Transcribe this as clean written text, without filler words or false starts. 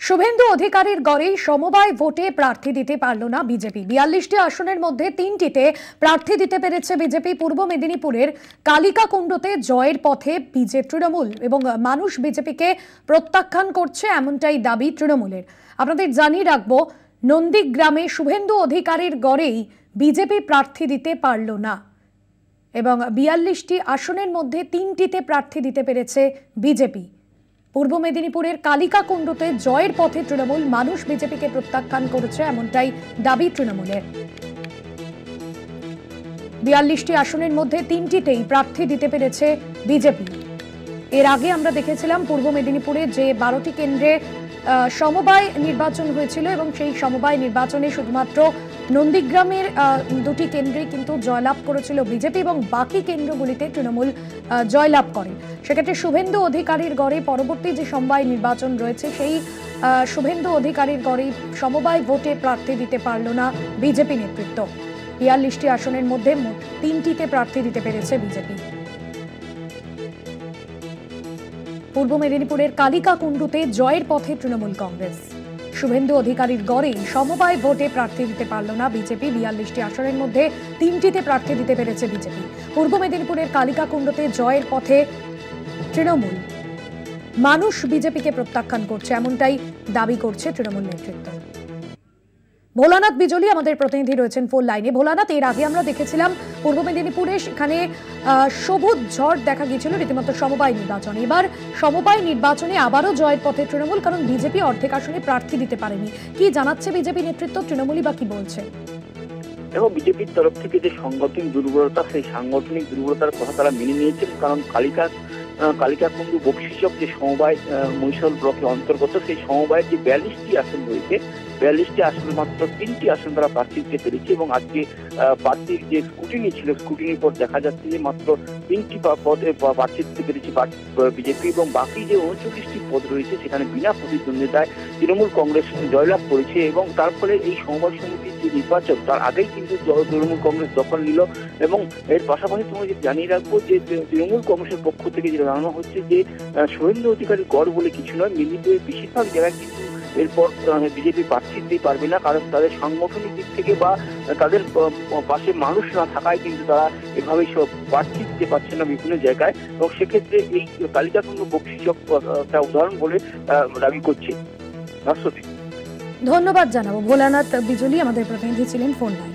শুভেন্দু অধিকারীর গড়েই সমবায় ভোটে প্রার্থী দিতে পারল না বিজেপি। ৪২টি আসনের মধ্যে ৩টিতে প্রার্থী দিতে পেরেছে বিজেপি। পূর্ব মেদিনীপুরের কালিকাকুণ্ডতে জয়ের পথে তৃণমূল এবং মানুষ বিজেপিকে প্রত্যাখ্যান করছে, এমনটাই দাবি তৃণমূলের। আপনাদের জানিয়ে রাখবো, নন্দীগ্রামে শুভেন্দু অধিকারীর গড়েই বিজেপি প্রার্থী দিতে পারল না এবং ৪২টি আসনের মধ্যে ৩টিতে প্রার্থী দিতে পেরেছে বিজেপি। পূর্ব মেদিনীপুরের কালিকাকুণ্ডতে জয়ের পথে তৃণমূল, মানুষ বিজেপিকে প্রত্যাখ্যান করেছে, এমনটাই দাবি তৃণমূলের। ৪২টি আসনের মধ্যে ৩টিতেই প্রার্থী দিতে পেরেছে বিজেপি। এর আগে আমরা দেখেছিলাম পূর্ব মেদিনীপুরে যে 12টি কেন্দ্রে সমবায় নির্বাচন হয়েছিল এবং সেই সমবায় নির্বাচনে শুধুমাত্র নন্দীগ্রামের 2টি কেন্দ্রে কিন্তু জয়লাভ করেছিল বিজেপি এবং বাকি কেন্দ্রগুলিতে তৃণমূল জয়লাভ করে। সেক্ষেত্রে শুভেন্দু অধিকারীর গড়ে পরবর্তী যে সমবায় নির্বাচন রয়েছে সেই শুভেন্দু অধিকারীর গড়ে সমবায় ভোটে প্রার্থী দিতে পারল না বিজেপি নেতৃত্ব। ৪২টি আসনের মধ্যে মোট 3টিতে প্রার্থী দিতে পেরেছে বিজেপি। পূর্ব মেদিনীপুরের কালিকাকুণ্ডুতে জয়ের পথে তৃণমূল কংগ্রেস। শুভেন্দু অধিকারীর গড়েই সমবায় ভোটে প্রার্থী দিতে পারল না বিজেপি। ৪২টি আসনের মধ্যে 3টিতে প্রার্থী দিতে পেরেছে বিজেপি। পূর্ব মেদিনীপুরের কালিকাকুণ্ডুতে জয়ের পথে তৃণমূল, মানুষ বিজেপিকে প্রত্যাখ্যান করছে, এমনটাই দাবি করছে তৃণমূল নেতৃত্ব। ভোলানাথ বিজলি আমাদের প্রতিনিধি রয়েছেন ফোন লাইনে। ভোলানাথ, এর আগে আমরা দেখেছিলাম পূর্ব মেদিনীপুরে সেখানে সবুজ ঝড় দেখা গিয়েছিল রীতিমতো সমবায় নির্বাচন। এবার সমবায় নির্বাচনে আবারও জয়ের পথে তৃণমূল, কারণ বিজেপি অর্ধেক আসনে প্রার্থী দিতে পারেনি। কি জানাচ্ছে বিজেপি নেতৃত্ব, তৃণমূলই বা কি বলছে? এবং বিজেপির তরফ থেকে যে সাংগঠনিক দুর্বলতা, সেই সাংগঠনিক দুর্বলতার কথা তারা মেনে নিয়েছেন। কারণ কালিকাকুণ্ডু বক্সিচক যে সমবায় মহিষল ব্লকের অন্তর্গত, সেই সমবায়ের যে 42টি আসন রয়েছে, 42টি আসনের মাত্র 3টি আসন তারা প্রার্থী দিতে পেরেছে। এবং আজকে প্রার্থীর যে স্কুটিনি ছিল, স্কুটিনির পর দেখা যাচ্ছে যে মাত্র 3টি পদে প্রার্থী দিতে পেরেছে বিজেপি এবং বাকি যে 39টি পদ রয়েছে সেখানে বিনা প্রতিদ্বন্দ্বিতায় তৃণমূল কংগ্রেস জয়লাভ করেছে। এবং তার ফলে এই সমবায় সমিতির যে নির্বাচন, তার আগেই কিন্তু তৃণমূল কংগ্রেস দখল নিল। এবং এর পাশাপাশি তুমি জানিয়ে রাখবো যে তৃণমূল কংগ্রেসের পক্ষ থেকে যেটা জানানো হচ্ছে যে শুভেন্দু অধিকারীর গড় বলে কিছু নয়, মেদিনীপুরের বেশিরভাগ জায়গায় কিন্তু এরপর বিজেপি প্রার্থী দিতে পারবে না, কারণ তাদের সাংগঠনিক দিক থেকে বা তাদের পাশে মানুষ না থাকায় কিন্তু তারা এভাবেই সব প্রার্থী দিতে পারছে না বিভিন্ন জায়গায়। এবং সেক্ষেত্রে এই কালিকাকুণ্ডু বক্সিচক একটা উদাহরণ বলে দাবি করছে। ধন্যবাদ জানাবো। ভোলানাথ বিজলি আমাদের প্রতিনিধি ছিলেন ফোন লাইনে।